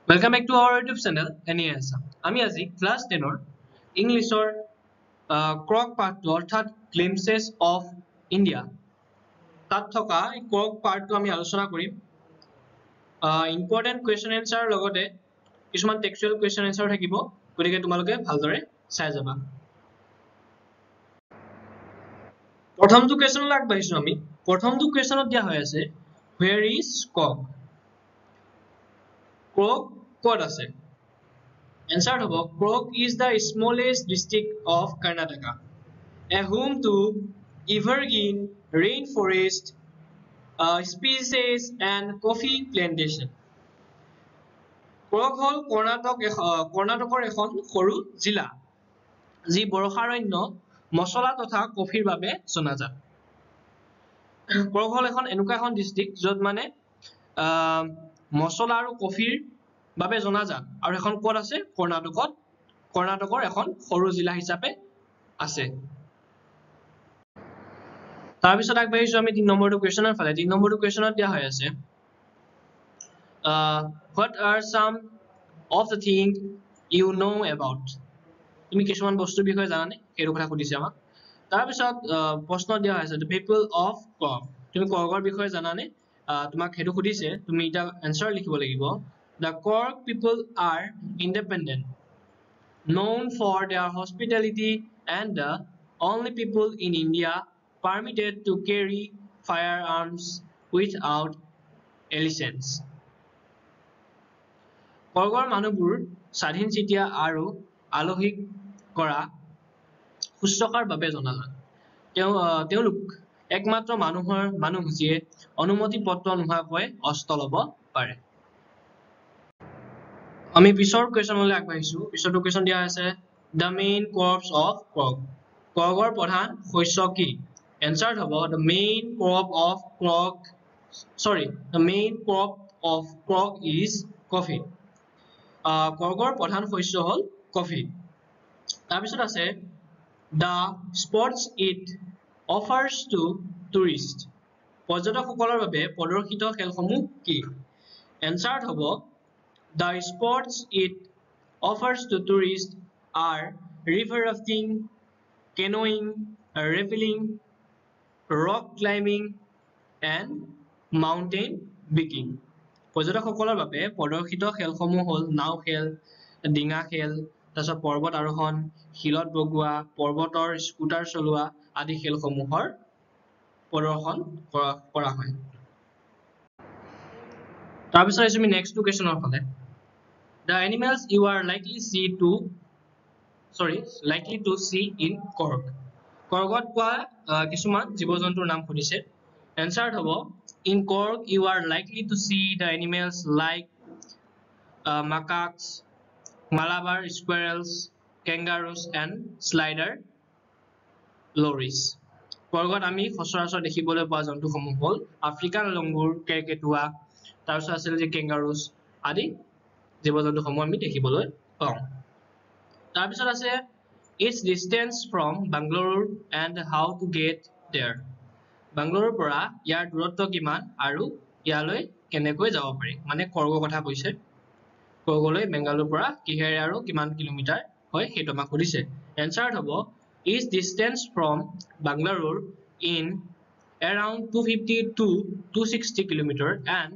Welcome back to our YouTube channel NES. আমি আজি class 10 ৰ ইংলিছৰ ক্ৰক পাৰ্টটো অৰ্থাৎ গ্লিমছেছ অফ ইণ্ডিয়া তাত থকা ক্ৰক পাৰ্টটো আমি আলোচনা কৰিম ইম্পৰ্টেন্ট কোৱেশ্চন এনসাৰ লগতে কিছুমান টেক্সচুৱেল কোৱেশ্চন এনসাৰ থাকিব গতিকে তোমালোকে ভালদৰে চাই যাবা প্ৰথমটো কোৱেশ্চনলৈ আগবাঢ়িছো আমি প্ৰথমটো কোৱেশ্চনত দিয়া হৈ আছে where is কক কক ক'ত আছে Answer hobo Krok is the smallest district of Karnataka, a home to evergreen rainforest species and coffee plantation. Krok hol Karnatakor এখন সৰু জিলা যি বৰ্ষাৰণ্য মছলা তথা কফিৰ বাবে জনাজাত Krok hol এখন এনেকুৱা এখন ডিস্ট্ৰিক্ট য'ত মানে মছলা আৰু কফিৰ বাবে জনাজাত আৰু এখন ক'ত আছে কৰ্ণাটকৰ এখন সৰু জিলা হিচাপে আছে তাৰ পিছত আগবাঢ়িছো আমি 3 নম্বৰটো কোৱেশ্চনৰ ফালে 3 নম্বৰটো কোৱেশ্চনত দিয়া হৈ আছে what are some of the things you know about তুমি কিছুমান বস্তুৰ বিষয়ে জানানে সেইটো কথা সুধিছে আমাক তাৰ পিছত প্ৰশ্ন দিয়া হৈছে the people of Krok তুমি কৰগৰ বিষয়ে জানানে তোমাক হেতু সুধিছে তুমি এটা আনসাৰ লিখিব লাগিব The Krok people are independent, known for their hospitality and the only people in India permitted to carry firearms without a license. Krokor মানুহবোৰ স্বাধীন চিতিয়া আৰু আলোহিক কৰা শুশ্ৰূষাৰ বাবে জনাজাত তেওঁলোক একমাত্ৰ মানুহ যিয়ে অনুমতি পত্ৰ নোহোৱাকৈ অস্ত্ৰ ল'ব পাৰে আমি পিছৰ কোৱেশ্চনলৈ আগবাঢ়িছো পিছৰটো কোৱেশ্চন দিয়া আছে the main crops of Krok কৰগৰ প্ৰধান শস্য কি এনসাৰ হ'ব the main crop of Krok is coffee কৰগৰ প্ৰধান শস্য হ'ল কফি তাৰ পিছত আছে the sports it offers to tourists পৰ্যটকসকলৰ বাবে প্ৰদৰ্শিত খেলসমূহ কি এনসাৰ হ'ব The sports it offers to tourists are river rafting, canoeing, rappelling, rock climbing, and mountain biking. পৰ্যটকসকলৰ বাবে প্ৰদৰ্শিত খেলসমূহ হ'ল নাও খেল, ডিঙা খেল, তাৰপিছত পৰ্বত আৰোহণ, শিলত বগোৱা, পৰ্বতৰ স্কুটাৰ চলোৱা আদি খেলসমূহৰ প্ৰদৰ্শন কৰা হয়। তাৰপিছত আহিছো আমি নেক্সট কোৱেশ্চনৰ ফালে The animals you are likely to see in Krok. Krokot পোৱা কিছুমান জীৱ-জন্তুৰ নাম সুধিছে Answer হ'ব In Krok you are likely to see the animals like macaques, Malabar squirrels, kangaroos and slider lories. Krokot আমি সচৰাচৰ দেখিবলৈ পোৱা জন্তুসমূহ হ'ল আফ্ৰিকান লংগুৰ, কেৰকেটুৱা, তাৰপিছত আছিল যে kangaroos আদি জীৱ-জন্তুসমূহ আমি দেখিবলৈ পাওঁ তাৰ পিছত আছে its distance from Bangalore and how to get there বাংগালোৰৰ পৰা ইয়াৰ দূৰত্ব কিমান আৰু ইয়ালৈ কেনেকৈ যাব পাৰি মানে কৰগৰ কথা কৈছে কৰগলৈ বেংগালুৰুৰ পৰা কিহেৰে আৰু কিমান কিলোমিটাৰ হয় সেইটো আমাক সুধিছে এনসাৰ হ'ব its distance from Bangalore in around 250 to 260 kilometer and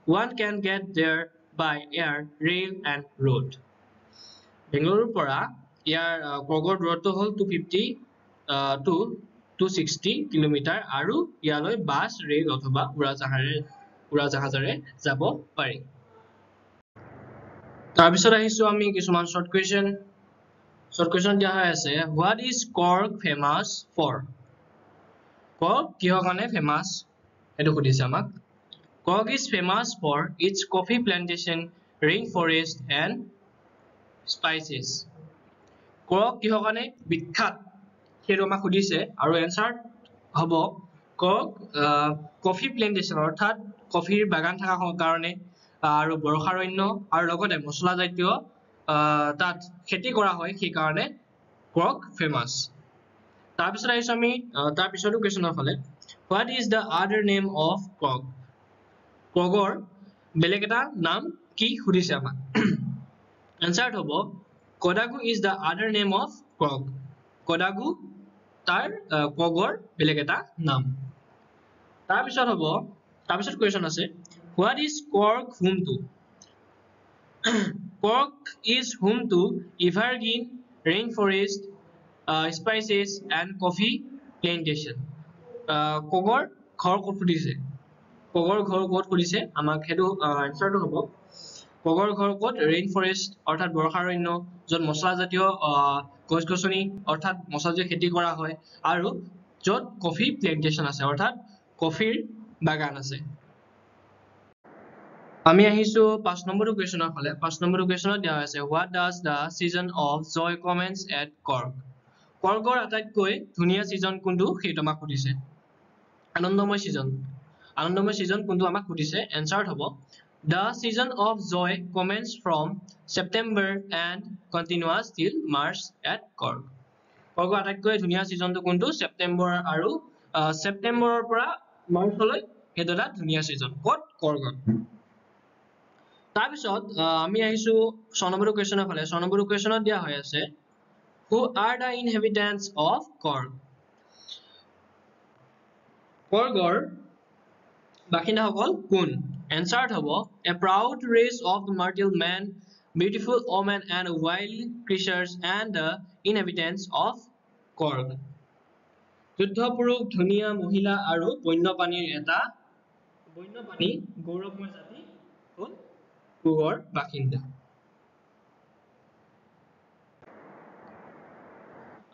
one can get there by air, rail and road. বেংগালুৰুৰ পৰা ইয়াৰ কৰগৰ দূৰত্ব হ'ল 250 to 260 কিলোমিটাৰ আৰু ইয়ালৈ বাছ ৰেল অথবা উৰাজাহাজেৰে যাব পাৰি তাৰপিছত আহিছো আমি কিছুমান শৰ্ট কুৱেশ্চন দিয়া হৈ আছে what is Krok famous for Krok কিহৰ কাৰণে ফেমাস সেইটো সুধিছে আমাক Krok is famous for its coffee plantation, rainforest, and spices. Krok কিহৰ কাৰণে বিখ্যাত সেইটো আমাক সুধিছে আৰু এনসাৰ হ'ব Krok কফি প্লেন্টেশন অৰ্থাৎ কফিৰ বাগান থকা কাৰণে আৰু বৰ্ষাৰণ্য আৰু লগতে মছলা জাতীয় তাত খেতি কৰা হয় সেই কাৰণে Krok ফেমাস তাৰ পিছত আহিছো আমি তাৰ পিছৰটো কোৱেশ্চনৰ ফালে What is the other name of Krok Krokor বেলেগ এটা নাম কি সুধিছে আমাক answer হ'ব Kodagu is the other name of Korg Kodagu তাৰ কগৰ বেলেগ এটা নাম তাৰপিছত হ'ব তাৰপিছত question আছে what is Korg home to Korg is home to evergreen rainforest spices and coffee plantation কগৰ ঘৰ ক'ত সুধিছে কগৰ ঘৰ ক'ত সুধিছে আমাক হেতু আনসাৰটো হ'ব কগৰ ঘৰ ক'ত ৰেইন ফৰেষ্ট অৰ্থাৎ বৰ্ষাৰণ্য য'ত মছলা জাতীয় গছ গছনি অৰ্থাৎ মছলা খেতি কৰা হয় আৰু য'ত কফি প্লান্টেশন আছে অৰ্থাৎ কফিৰ বাগান আছে আমি আহিছো 5 নম্বৰটো কোৱেশ্যনৰ ফালে 5 নম্বৰটো কোৱেশ্যনত দিয়া আছে what does the season of joy commence at Korg কৰ্গৰ আটাইতকৈ ধুনীয়া সিজন কোনটো সেইটো আমাক সুধিছে আনন্দময় সিজন কোনটো আমাক সুধিছে এনসাৰ হ'ব the season of joy commence from September and continues till March at Korg কৰ্গৰ আটাইতকৈ ধুনীয়া সিজনটো কোনটো ছেপ্টেম্বৰ আৰু ছেপ্টেম্বৰৰ পৰা মাৰ্চলৈ সেইটো এটা ধুনীয়া সিজন ক'ত কৰ্গত তাৰপিছত আমি আহিছো 6 নম্বৰটো কোৱেশ্যনৰ ফালে 6 নম্বৰটো কোৱেশ্যনত দিয়া হৈ আছে who are the inhabitants of Korg কৰ্গৰ বাসিন্দাসকল কোন এনসাৰ হ'ব a proud race of the mortal man beautiful women and wild creatures and the inhabitants of Korg যুদ্ধ পুৰুষ ধুনীয়া মহিলা আৰু বন্যপ্ৰাণীৰ এটা বন্যপ্ৰাণী গৌৰৱময় জাতি হ'ল কৰ্গৰ বাসিন্দা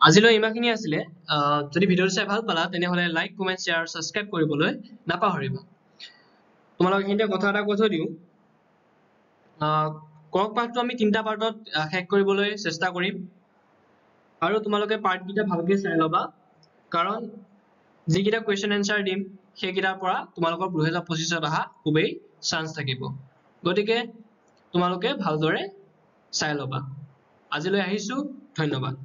আজিলৈ ইমানখিনি আছিলে যদি ভিডিঅটো চাই ভাল পালা তেনেহলে লাইক কমেন্ট শেয়াৰ সাবস্ক্ৰাইব কৰিবলৈ নাপাহৰিবা তোমালোক এইখিনিতে কথা এটা কৈ থৈ দিও কৰ্গ পাৰ্টটো আমি তিনটা পাৰ্টত শেষ কৰিবলৈ চেষ্টা কৰিম আৰু তোমালোকে পাৰ্ট কিটা ভালকৈ চাই লবা কাৰণ যিকিটা কোৱেশ্যন এনসাৰ দিম সেইকিটাৰ পৰা তোমালোকৰ 2025 অহা খুবেই চান্স থাকিব গতিকে তোমালোকে ভালদৰে চাই লবা আজিলৈ আহিছো ধন্যবাদ